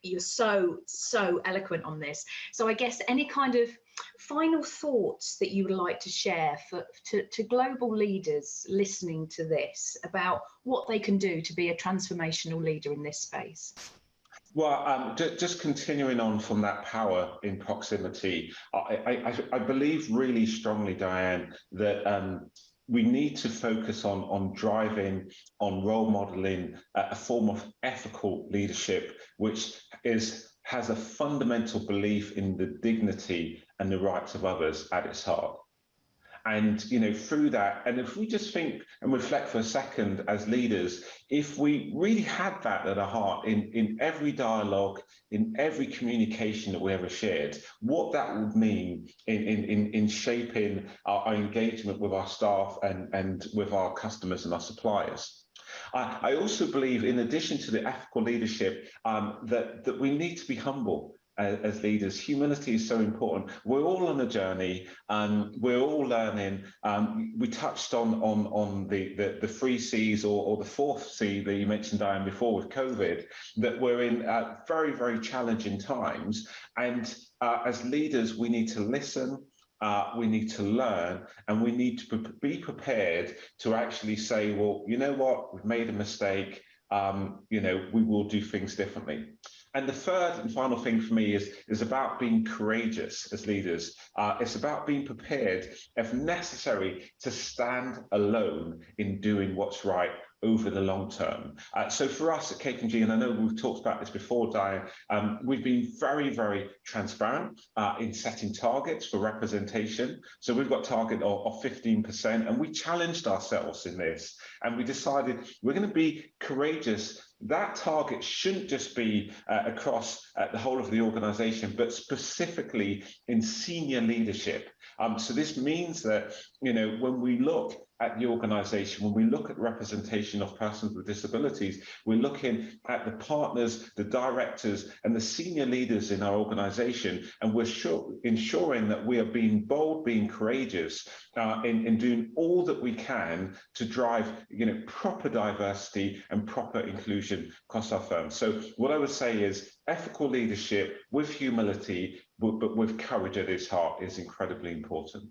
you're so eloquent on this. So I guess any kind of final thoughts that you would like to share to global leaders listening to this about what they can do to be a transformational leader in this space? Well, just continuing on from that power in proximity, I believe really strongly, Diane, that we need to focus on driving, on role modeling a form of ethical leadership, which has a fundamental belief in the dignity and the rights of others at its heart. And, through that, and if we just think and reflect for a second as leaders, if we really had that at our heart in every dialogue, in every communication that we ever shared, what that would mean in shaping our engagement with our staff and with our customers and our suppliers. I also believe, in addition to the ethical leadership, that we need to be humble. As leaders, humility is so important. We're all on a journey, we're all learning. We touched on the three C's or the fourth C that you mentioned, Diane, before with COVID, that we're in very, very challenging times. And as leaders, we need to listen, we need to learn, and we need to be prepared to actually say, well, you know what, we've made a mistake, we will do things differently. And the third and final thing for me is about being courageous as leaders. It's about being prepared, if necessary, to stand alone in doing what's right over the long term. So for us at KPMG, and I know we've talked about this before, Diane, we've been very, very transparent in setting targets for representation. So we've got a target of 15%, and we challenged ourselves in this, and we decided we're going to be courageous. That target shouldn't just be across the whole of the organisation, but specifically in senior leadership. So this means that, when we look at the organisation, when we look at representation of persons with disabilities, we're looking at the partners, the directors, and the senior leaders in our organisation, and we're ensuring that we are being bold, being courageous, in doing all that we can to drive, proper diversity and proper inclusion across our firm. So what I would say is ethical leadership with humility, but with courage at its heart, is incredibly important.